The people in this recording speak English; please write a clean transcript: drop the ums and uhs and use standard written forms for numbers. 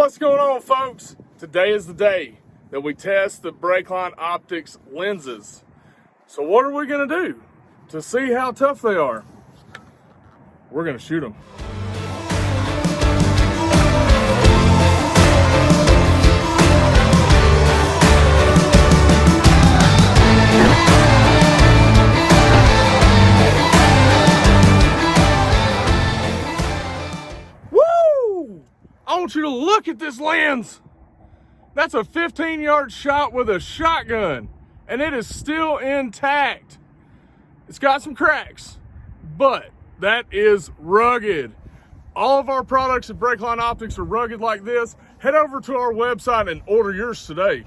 What's going on, folks? Today is the day that we test the Brakeline Optics lenses. So what are we gonna do to see how tough they are? We're gonna shoot them. Woo! I want you to look at this lens. That's a 15-yard shot with a shotgun, and it is still intact. It's got some cracks, but that is rugged. All of our products at Brakeline Optics are rugged like this. Head over to our website and order yours today.